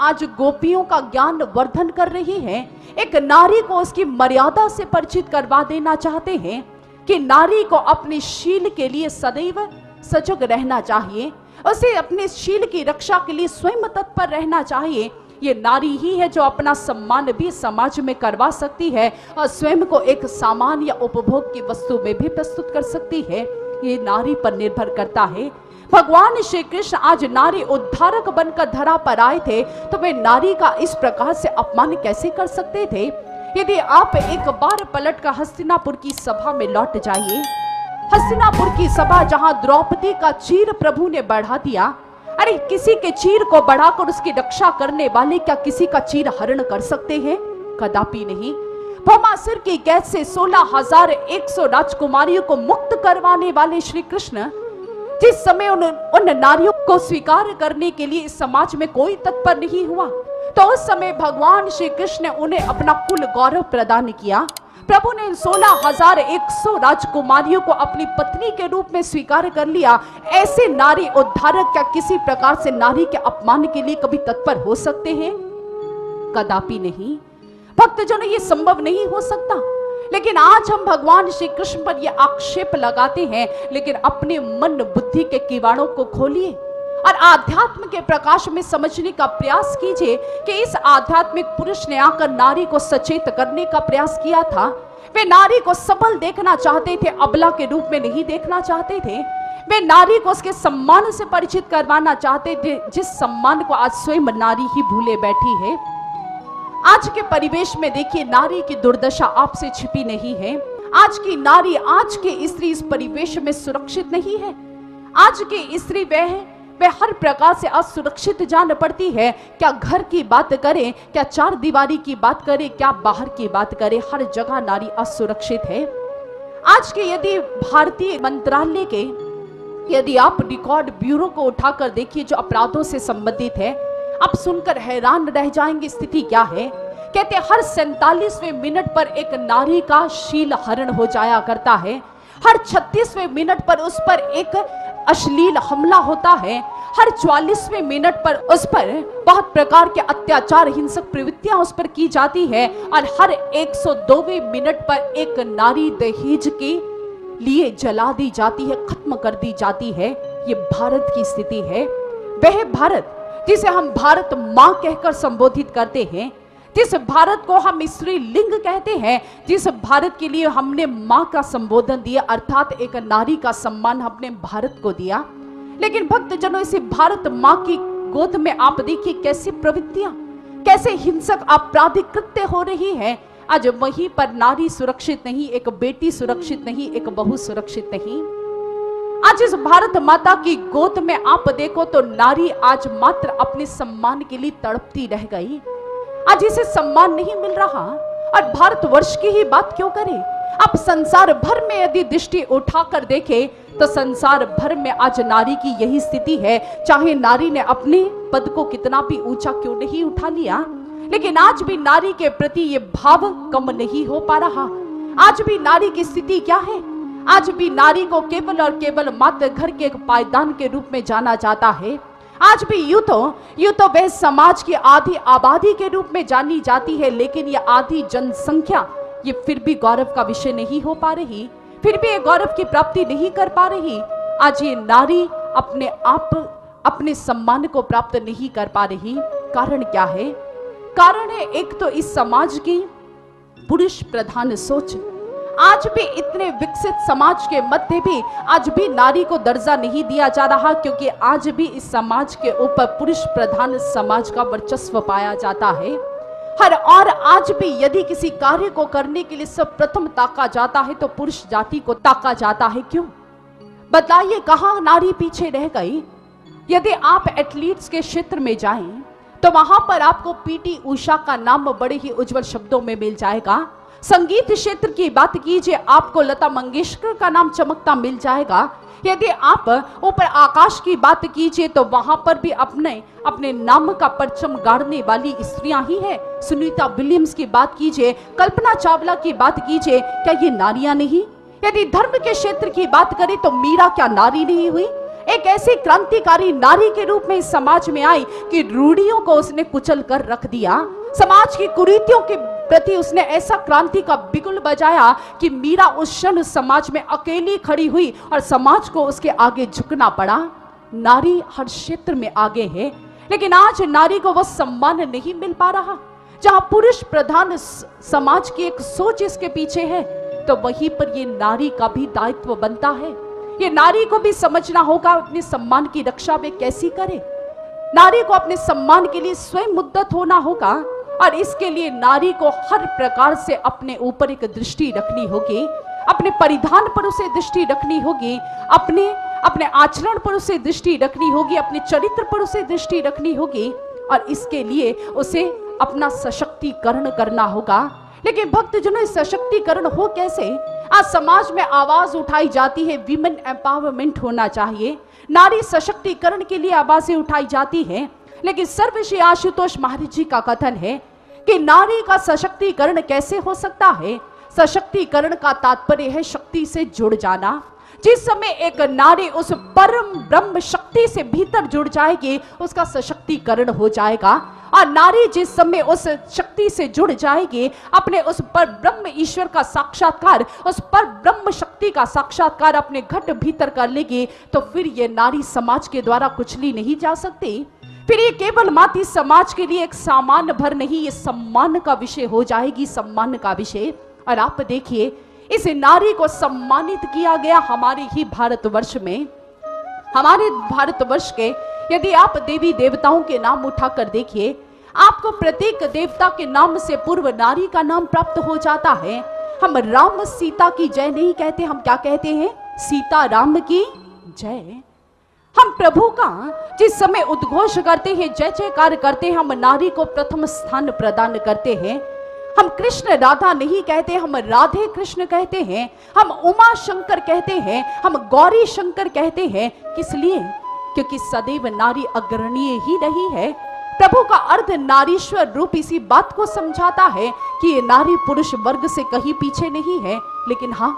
आज गोपियों का ज्ञान वर्धन कर रही हैं। एक नारी को उसकी मर्यादा से परिचित करवा देना चाहते हैं कि नारी को अपने शील के लिए सदैव सजग रहना चाहिए, उसे अपने शील की रक्षा के लिए स्वयं तत्पर रहना चाहिए। ये नारी ही है जो अपना सम्मान भी समाज में करवा सकती है और स्वयं को एक सामान या उपभोग की वस्तु में भी प्रस्तुत कर सकती है। ये नारी पर निर्भर करता है। भगवान श्री कृष्ण आज नारी उद्धारक बनकर धरा पर आए थे, तो वे नारी का इस प्रकार से अपमान कैसे कर सकते थे? यदि आप एक बार पलट कर हस्तिनापुर की सभा में लौट जाइए, हस्तिनापुर की सभा जहां द्रौपदी का चीर प्रभु ने बढ़ा दिया। अरे किसी के चीर को बढ़ाकर उसकी रक्षा करने वाले क्या किसी का चीर हरण कर सकते हैं? कदापि नहीं। भौमासुर की कैद से 16,100 राजकुमारियों को मुक्त करवाने वाले श्री कृष्ण जिस समय उन नारियों को स्वीकार करने के लिए इस समाज में कोई तत्पर नहीं हुआ, तो उस समय भगवान श्री कृष्ण ने उन्हें अपना कुल गौरव प्रदान किया। प्रभु ने 16,100 राजकुमारियों को अपनी पत्नी के रूप में स्वीकार कर लिया। ऐसे नारी उद्धारक क्या किसी प्रकार से नारी के अपमान के लिए कभी तत्पर हो सकते हैं? कदापि नहीं। भक्तजनों, ये संभव नहीं हो सकता। लेकिन आज हम भगवान श्री कृष्ण पर यह आक्षेप लगाते हैं, लेकिन अपने मन बुद्धि के किवाड़ों को खोलिए और आध्यात्म के प्रकाश में समझने का प्रयास कीजिए कि इस आध्यात्मिक पुरुष ने आकर नारी को सचेत करने का प्रयास किया था। वे नारी को सबल देखना चाहते थे, अबला के रूप में नहीं देखना चाहते थे। वे नारी को उसके सम्मान से परिचित करवाना चाहते थे, जिस सम्मान को आज स्वयं नारी ही भूले बैठी है। आज के परिवेश में देखिए, नारी की दुर्दशा आपसे छिपी नहीं है। आज की नारी, आज की स्त्री इस परिवेश में सुरक्षित नहीं है। आज की स्त्री वह हर प्रकार से असुरक्षित जान पड़ती है। क्या घर की बात करें, क्या चार दीवारी की बात करें, क्या बाहर की बात करें, हर जगह नारी असुरक्षित है। आज के यदि भारतीय मंत्रालय के यदि आप रिकॉर्ड ब्यूरो को उठाकर देखिए जो अपराधों से संबंधित है, आप सुनकर हैरान रह जाएंगे स्थिति क्या है। कहते हर 47वें मिनट पर एक नारी का शील हरण हो जाया करता है। हर 36वें मिनट पर उस पर एक अश्लील हमला होता है। हर 44वें मिनट पर उस पर बहुत प्रकार के अत्याचार, हिंसक प्रवृत्तियां उस पर की जाती है और हर 102वें मिनट पर एक नारी दहेज के लिए जला दी जाती है, खत्म कर दी जाती है। ये भारत की स्थिति है। वह भारत जिसे हम भारत मां कहकर संबोधित करते हैं, जिस भारत को हम स्त्री लिंग कहते हैं, जिस भारत के लिए हमने मां का संबोधन दिया, अर्थात एक नारी का सम्मान हमने भारत को दिया। लेकिन भक्तजनों, इसी भारत मां की गोद में आप देखिए कैसी प्रवृत्तियां, कैसे हिंसक आपराधिक कृत्य हो रही है। आज वहीं पर नारी सुरक्षित नहीं, एक बेटी सुरक्षित नहीं, एक बहू सुरक्षित नहीं। आज इस भारत माता की गोद में आप देखो तो नारी आज मात्र अपने सम्मान के लिए तड़पती रह गई। आज इसे सम्मान नहीं मिल रहा। और भारतवर्ष की ही बात क्यों करें, आप संसार भर में यदि दृष्टि उठाकर देखें तो संसार भर में आज नारी की यही स्थिति है। चाहे नारी ने अपने पद को कितना भी ऊंचा क्यों नहीं उठा लिया, लेकिन आज भी नारी के प्रति ये भाव कम नहीं हो पा रहा। आज भी नारी की स्थिति क्या है? आज भी नारी को केवल और केवल मात्र घर के एक पायदान के रूप में जाना जाता है। आज भी यूं तो वह समाज की आधी आबादी के रूप में जानी जाती है, लेकिन यह आधी जनसंख्या ये फिर भी गौरव का विषय नहीं हो पा रही, फिर भी ये गौरव की प्राप्ति नहीं कर पा रही। आज ये नारी अपने आप अपने सम्मान को प्राप्त नहीं कर पा रही। कारण क्या है? कारण है एक तो इस समाज की पुरुष प्रधान सोच। आज भी इतने विकसित समाज के मध्य भी आज भी नारी को दर्जा नहीं दिया जा रहा, क्योंकि आज भी इस समाज के ऊपर पुरुष प्रधान समाज का वर्चस्व पाया जाता है। और आज भी यदि किसी कार्य को करने के लिए सर्वप्रथम ताका जाता है तो पुरुष जाति को ताका जाता है। क्यों? बताइए, कहां नारी पीछे रह गई? यदि आप एथलीट्स के क्षेत्र में जाएं तो वहां पर आपको पीटी उषा का नाम बड़े ही उज्जवल शब्दों में मिल जाएगा। संगीत क्षेत्र की बात कीजिए, आपको लता मंगेशकर का नाम चमकता मिल जाएगा। यदि आप ऊपर आकाश की बात कीजिए तो वहां पर भी अपने नाम का परचम गाड़ने वाली स्त्रियां ही है। सुनीता विलियम्स की बात कीजिए, कल्पना चावला की बात कीजिए, क्या ये नारियां नहीं? यदि धर्म के क्षेत्र की बात करें तो मीरा क्या नारी नहीं हुई? एक ऐसी क्रांतिकारी नारी के रूप में इस समाज में आई कि रूढ़ियों को उसने कुचल कर रख दिया। समाज की कुरीतियों के प्रति उसने ऐसा क्रांति का बिगुल बजाया कि मीरा उस क्षण समाज में अकेली खड़ी हुई और समाज को उसके आगे झुकना पड़ा। नारी हर क्षेत्र में आगे है, लेकिन आज नारी को वह सम्मान नहीं मिल पा रहा। जहां पुरुष प्रधान समाज की एक सोच इसके पीछे है, तो वहीं पर ये नारी का भी दायित्व बनता है। ये नारी को भी समझना होगा अपने सम्मान की रक्षा वे कैसी करे। नारी को अपने सम्मान के लिए स्वयं मुद्दत होना होगा, और इसके लिए नारी को हर प्रकार से अपने ऊपर एक दृष्टि रखनी होगी। अपने परिधान पर उसे दृष्टि रखनी होगी, अपने आचरण पर उसे दृष्टि रखनी होगी, अपने चरित्र पर उसे दृष्टि रखनी होगी, और इसके लिए उसे अपना सशक्तिकरण करना होगा। लेकिन भक्तजनों, सशक्तिकरण हो कैसे? आज समाज में आवाज उठाई जाती है, विमेन एम्पावरमेंट होना चाहिए, नारी सशक्तिकरण के लिए आवाजें उठाई जाती हैं। लेकिन सर्वश्री आशुतोष महाराज जी का कथन है कि नारी का सशक्तिकरण कैसे हो सकता है? सशक्तिकरण का तात्पर्य है शक्ति से जुड़ जाना। जिस समय एक नारी उस परम ब्रह्म शक्ति से भीतर जुड़ जाएगी, उसका सशक्तिकरण हो जाएगा। और नारी जिस समय उस शक्ति से जुड़ जाएगी, अपने उस पर ब्रह्म ईश्वर का साक्षात्कार, उस पर ब्रह्म शक्ति का साक्षात्कार अपने घट भीतर कर लेगी, तो फिर ये नारी समाज के द्वारा कुचली नहीं जा सकती। फिर ये केवल मात्र समाज के लिए एक सामान भर नहीं, ये सम्मान का विषय हो जाएगी, सम्मान का विषय। और आप देखिए, इस नारी को सम्मानित किया गया हमारे ही भारतवर्ष में। हमारे भारतवर्ष के यदि आप देवी देवताओं के नाम उठाकर देखिए, आपको प्रत्येक देवता के नाम से पूर्व नारी का नाम प्राप्त हो जाता है। हम राम सीता की जय नहीं कहते, हम क्या कहते हैं? सीता राम की जय। हम प्रभु का जिस समय उद्घोष करते हैं, जय जयकार करते हैं, हम नारी को प्रथम स्थान प्रदान करते हैं। हम कृष्ण राधा नहीं कहते, हम राधे कृष्ण कहते हैं। हम उमा शंकर कहते हैं, हम गौरी शंकर कहते हैं। किस लिए? क्योंकि सदैव नारी अग्रणीय ही रही है। प्रभु का अर्ध नारीश्वर रूप इसी बात को समझाता है कि ये नारी पुरुष वर्ग से कहीं पीछे नहीं है। लेकिन हाँ,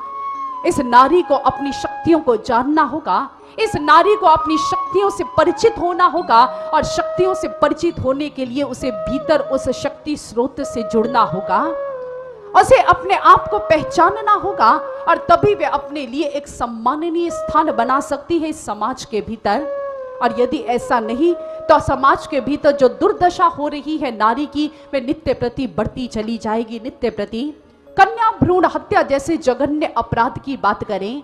इस नारी को अपनी शक्तियों को जानना होगा, इस नारी को अपनी शक्तियों से परिचित होना होगा, और शक्तियों से परिचित होने के लिए उसे भीतर उस शक्ति स्रोत से जुड़ना होगा, उसे अपने आप को पहचानना होगा, और तभी वे अपने लिए एक सम्माननीय स्थान बना सकती है इस समाज के भीतर। और यदि ऐसा नहीं, तो समाज के भीतर जो दुर्दशा हो रही है नारी की, वे नित्य प्रति बढ़ती चली जाएगी, नित्य प्रति। कन्या भ्रूण हत्या जैसे जघन्य अपराध की बात करें,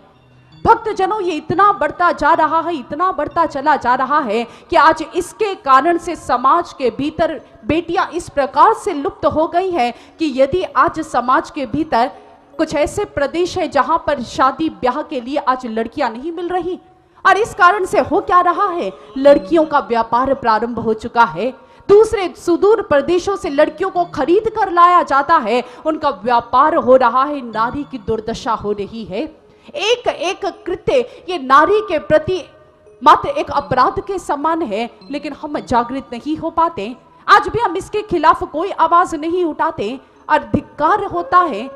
भक्तजनों, ये इतना बढ़ता जा रहा है, इतना बढ़ता चला जा रहा है कि आज इसके कारण से समाज के भीतर बेटियां इस प्रकार से लुप्त हो गई है कि यदि आज समाज के भीतर कुछ ऐसे प्रदेश है जहां पर शादी ब्याह के लिए आज लड़कियां नहीं मिल रही, और इस कारण से हो क्या रहा है? लड़कियों का व्यापार प्रारंभ हो चुका है। दूसरे सुदूर प्रदेशों से लड़कियों को खरीद कर लाया जाता है, उनका व्यापार हो रहा है, नारी की दुर्दशा हो रही है। एक एक कृत्य ये नारी के प्रति मात्र एक अपराध के समान है, लेकिन हम जागृत नहीं हो पाते। आज भी हम इसके खिलाफ कोई आवाज नहीं उठाते, और धिक्कार होता है,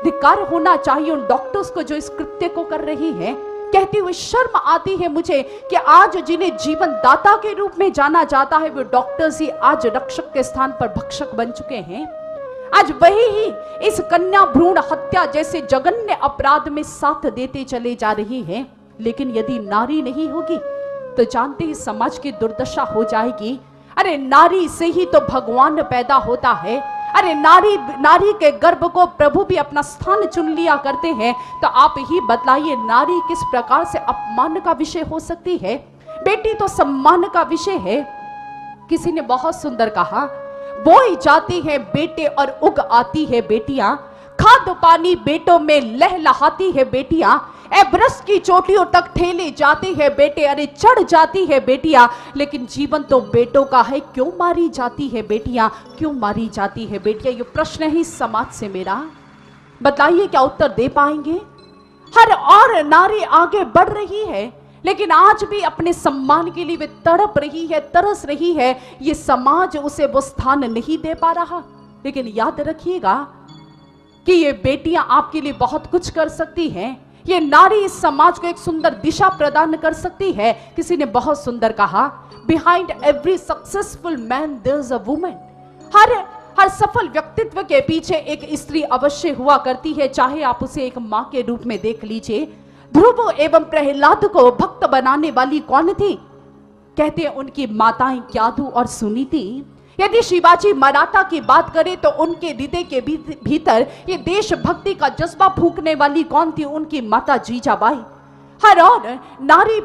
धिक्कार होना चाहिए उन डॉक्टर्स को जो इस कृत्य को कर रही है। कहती हुई शर्म आती है मुझे कि आज जिन्हें जीवन दाता के रूप में जाना जाता है, वो डॉक्टर्स ही आज रक्षक के स्थान पर भक्षक बन चुके हैं। आज वही ही इस कन्या भ्रूण हत्या जैसे जघन्य अपराध में साथ देते चले जा रही हैं। लेकिन यदि नारी नहीं होगी तो जानते ही समाज की दुर्दशा हो जाएगी। अरे नारी से ही तो भगवान पैदा होता है। अरे नारी के गर्भ को प्रभु भी अपना स्थान चुन लिया करते हैं। तो आप ही बतलाइए, नारी किस प्रकार से अपमान का विषय हो सकती है? बेटी तो सम्मान का विषय है। किसी ने बहुत सुंदर कहा, बोई जाती है बेटे और उग आती है बेटियां, खाद पानी बेटों में लहलहाती है बेटियां, एवरेस्ट की चोटियों तक ठेले जाते हैं बेटे, अरे चढ़ जाती है बेटियां, लेकिन जीवन तो बेटों का है, क्यों मारी जाती है बेटियां, क्यों मारी जाती है बेटियां? ये प्रश्न है समाज से मेरा, बताइए क्या उत्तर दे पाएंगे? हर और नारी आगे बढ़ रही है, लेकिन आज भी अपने सम्मान के लिए वे तड़प रही है, तरस रही है। ये समाज उसे वो स्थान नहीं दे पा रहा। लेकिन याद रखिएगा कि ये बेटियां आपके लिए बहुत कुछ कर सकती हैं, ये नारी इस समाज को एक सुंदर दिशा प्रदान कर सकती है। किसी ने बहुत सुंदर कहा, behind every successful man there is a woman. हर सफल व्यक्तित्व के पीछे एक स्त्री अवश्य हुआ करती है, चाहे आप उसे एक मां के रूप में देख लीजिए। ध्रुव एवं प्रहलाद को भक्त बनाने वाली कौन थी? कहते हैं उनकी माताएं क्याधु और सुनीति। यदि शिवाजी मराठा की बात करें तो उनके हृदय के भीतर ये देशभक्ति का जज्बा फूंकने वाली कौन थी? उनकी माता जीजाबाई। हर और नारी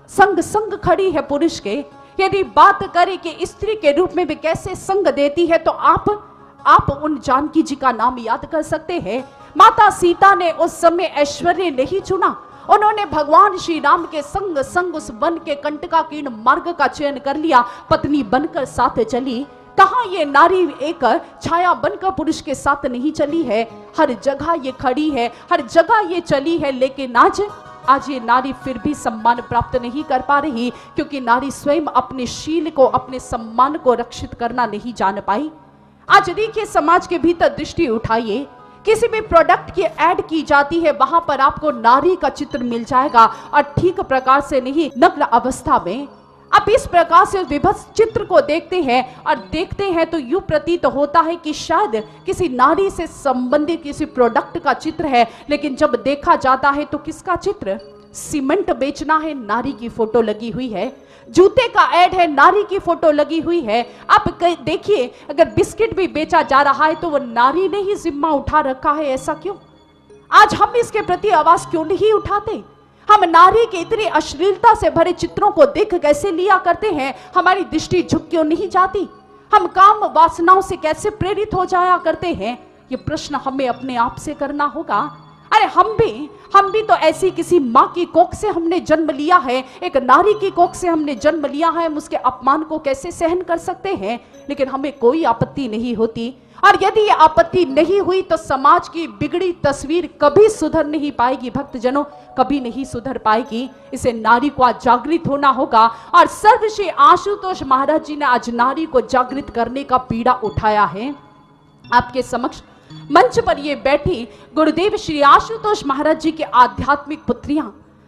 संग संग खड़ी है पुरुष के। यदि बात करें कि स्त्री के रूप में भी कैसे संग देती है, तो आप उन जानकी जी का नाम याद कर सकते हैं। माता सीता ने उस समय ऐश्वर्य नहीं चुना, उन्होंने भगवान श्री राम के संग संग उस वन के कंटकाकीर्ण मार्ग का चयन कर लिया, पत्नी बनकर साथ चली। कहां ये नारी एक छाया बनकर पुरुष के साथ नहीं चली है, हर जगह ये खड़ी है, हर जगह ये चली है। लेकिन आज ये नारी फिर भी सम्मान प्राप्त नहीं कर पा रही, क्योंकि नारी स्वयं अपने शील को, अपने सम्मान को रक्षित करना नहीं जान पाई। आज देखिए, समाज के भीतर दृष्टि उठाइए, किसी भी प्रोडक्ट की ऐड की जाती है, वहां पर आपको नारी का चित्र मिल जाएगा, और ठीक प्रकार से नहीं, नग्न अवस्था में। आप इस प्रकार से विभत्स चित्र को देखते हैं तो यूं प्रतीत होता है कि शायद किसी नारी से संबंधित किसी प्रोडक्ट का चित्र है, लेकिन जब देखा जाता है तो किसका चित्र? सीमेंट बेचना है, नारी की फोटो लगी हुई है। जूते का ऐड है, नारी की फोटो लगी हुई है। आप देखिए, अगर बिस्किट भी बेचा जा रहा है तो वो नारी ने ही जिम्मा उठा रखा है। ऐसा क्यों? आज हम इसके प्रति आवाज क्यों नहीं उठाते? हम नारी के इतनी अश्लीलता से भरे चित्रों को देख कैसे लिया करते हैं? हमारी दृष्टि झुक क्यों नहीं जाती? हम काम वासनाओं से कैसे प्रेरित हो जाया करते हैं? ये प्रश्न हमें अपने आप से करना होगा। अरे हम भी तो ऐसी किसी माँ की कोख से हमने जन्म लिया है, एक नारी की कोख से हमने जन्म लिया है। हम उसके अपमान को कैसे सहन कर सकते हैं? लेकिन हमें कोई आपत्ति नहीं होती। और यदि ये आपत्ति नहीं हुई तो समाज की बिगड़ी तस्वीर कभी सुधर नहीं पाएगी। भक्तजनों, कभी नहीं सुधर पाएगी। इसे नारी को आज जागृत होना होगा, और सर्वश्री आशुतोष महाराज जी ने आज नारी को जागृत करने का पीड़ा उठाया है। आपके समक्ष मंच पर ये बैठी गुरुदेव श्री आशुतोष महाराज जी के आध्यात्मिक पुत्रियां,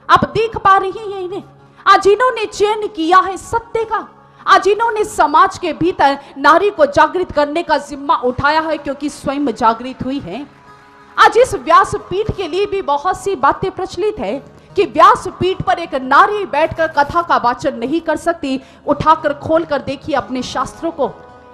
आप देख पा रही हैं इन्हें। आज इन्होंने चयन किया है सत्य का, आज इन्होंने समाज के भीतर नारी को जागृत करने का जिम्मा उठाया है, क्योंकि स्वयं जागृत हुई है। आज इस व्यासपीठ के लिए भी बहुत सी बातें प्रचलित है कि व्यासपीठ पर एक नारी बैठकर कथा का वाचन नहीं कर सकती। उठाकर खोलकर देखिए अपने शास्त्रों को,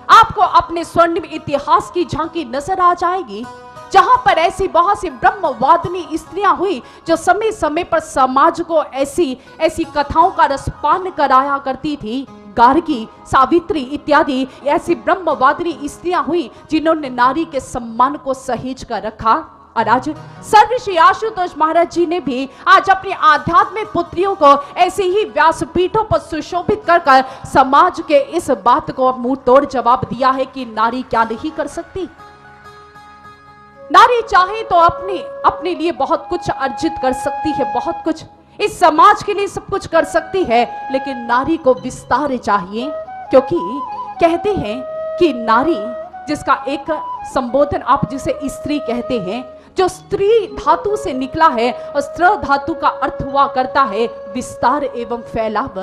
आपको अपने स्वर्णिम इतिहास की झांकी नजर आ जाएगी, जहां पर ऐसी बहुत सी ब्रह्मवादिनी स्त्रियां हुई जो समय समय पर समाज को ऐसी कथाओं का रसपान कराया करती थी। गार्गी, सावित्री इत्यादि ऐसी ब्रह्मवादिनी स्त्रियां हुई जिन्होंने नारी के सम्मान को सहेज कर रखा। और आज सर्वश्री आशुतोष महाराज जी ने भी आज अपनी आध्यात्मिक पुत्रियों को ऐसे ही व्यासपीठों पर सुशोभित कर समाज के इस बात को मुंह तोड़ जवाब दिया है कि नारी क्या नहीं कर सकती। नारी चाहे तो अपने लिए बहुत कुछ अर्जित कर सकती है, बहुत कुछ इस समाज के लिए सब कुछ कर सकती है, लेकिन नारी को विस्तार चाहिए। क्योंकि कहते हैं कि नारी, जिसका एक संबोधन आप जिसे स्त्री कहते हैं, जो स्त्री धातु से निकला है, और स्त्र धातु का अर्थ हुआ करता है विस्तार एवं फैलाव।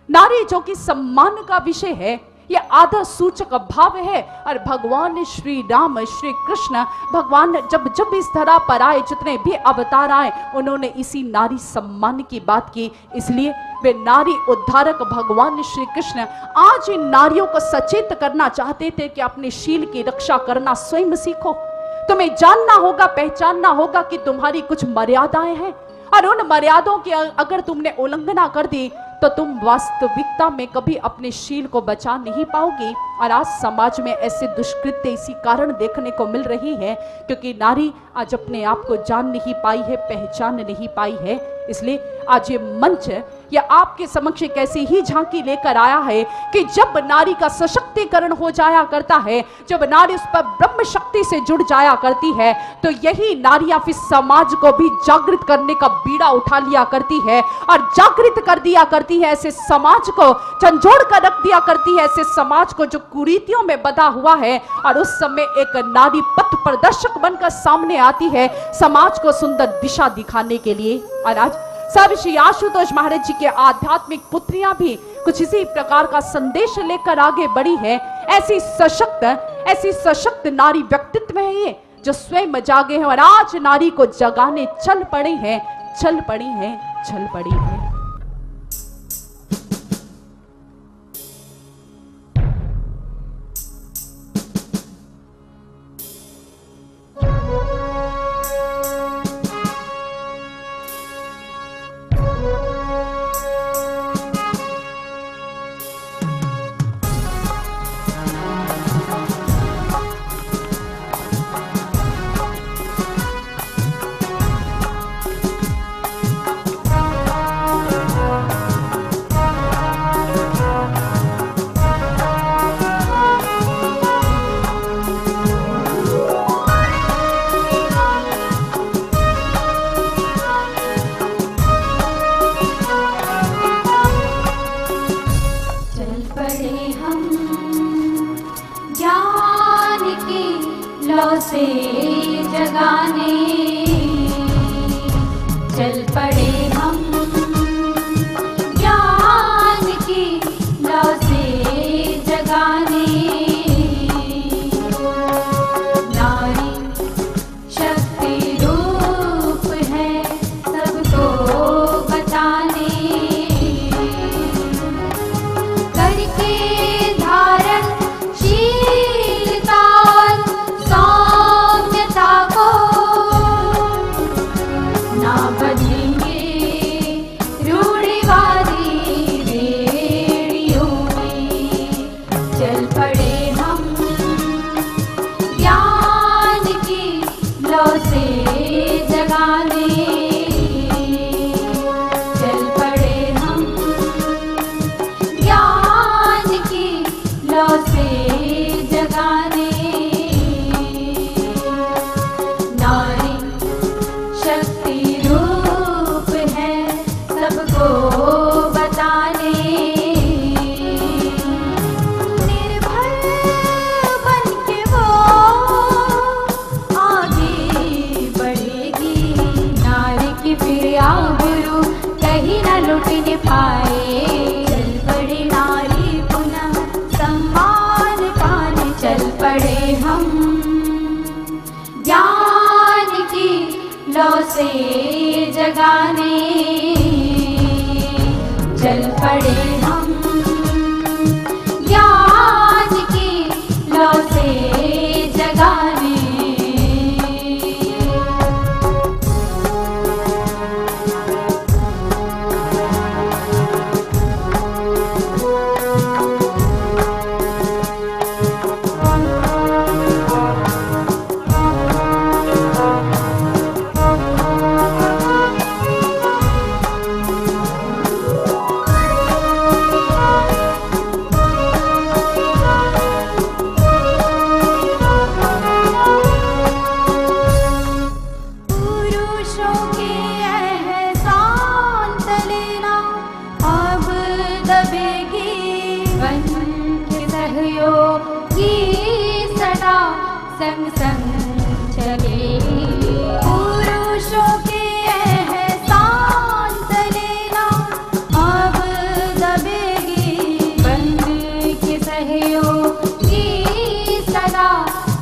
नारी जो कि सम्मान का विषय है, यह आदर सूचक भाव है। और भगवान श्री राम, श्री कृष्ण भगवान जब इस धरा पर आए, जितने भी अवतार आए, उन्होंने इसी नारी सम्मान की बात की। इसलिए वे नारी उद्धारक भगवान श्री कृष्ण आज इन नारियों को सचेत करना चाहते थे कि अपने शील की रक्षा करना स्वयं सीखो। तुम्हें जानना होगा, पहचानना होगा कि तुम्हारी कुछ मर्यादाएं हैं, और उन मर्यादाओं की अगर तुमने उल्लंघना कर दी तो तुम वास्तविकता में कभी अपने शील को बचा नहीं पाओगी। और आज समाज में ऐसे दुष्कृत्य इसी कारण देखने को मिल रही है, क्योंकि नारी आज अपने आप को जान नहीं पाई है, पहचान नहीं पाई है। इसलिए आज ये मंच यह आपके समक्ष एक ऐसी ही झांकी लेकर आया है कि जब नारी का सशक्तिकरण हो जाया करता है, जब नारी उस पर ब्रह्म शक्ति से जुड़ जाया करती है, तो यही नारियां फिर समाज को भी जागृत करने का बीड़ा उठा लिया करती है और जागृत कर दिया करती है, ऐसे समाज को झंझोड़ कर रख दिया करती है, ऐसे समाज को जो कुरीतियों में बंधा हुआ है। और उस समय एक नारी पथ प्रदर्शक बनकर सामने आती है समाज को सुंदर दिशा दिखाने के लिए। और आज सब श्री आशुतोष महाराज जी के आध्यात्मिक पुत्रियां भी कुछ इसी प्रकार का संदेश लेकर आगे बढ़ी है। ऐसी सशक्त नारी व्यक्तित्व है ये, जो स्वयं जागे हैं और आज नारी को जगाने चल पड़ी है। से जगाने चल पड़े हम, ज्ञान की लौ से जगाने। नारी शक्ति रूप है सबको बताने, करके धारण शीलता सौम्यता को, ना बदलेंगे रूढ़िवादी बेड़ियों में। चल पड़े हम, ज्ञान की लौ से जगाने। चल पड़े हम, ज्ञान की लौ से जगाने। नारी शक्ति रूप है सबको बताने, निर्भय बन के वो आगे बढ़ेगी। नारी की फिर आबरू कहीं न लुटने पाए, चल पड़े नारी पुनः सम्मान पाने। चल पड़े हम, ज्ञान की लौ से जगाने। चल पड़े हम, ज्ञान की लौ से जगाने। पुरुषों के एहसान तलेना अब दबेगी, बन के सहयोगी सदा संग संग चलेगी। पुरुषों के एहसान तलेना अब दबेगी, बन के सहयोगी सदा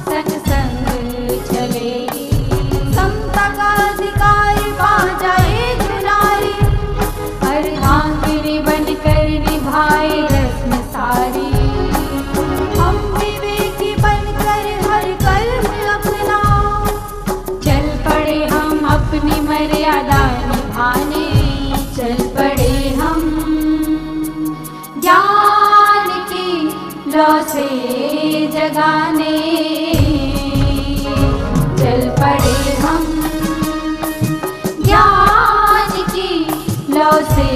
संग संग चलेगी। समता का अधिकार पा जाए जो नारी, अर्धांगिनी बनकर निभाए रस्म सारी। हम विवेकी बनकर हर कर्म अपना, चल पड़े हम अपनी मर्यादा निभाने। चल पड़े हम, ज्ञान की लौ से जगाने। चल पड़े हम, ज्ञान की लौ से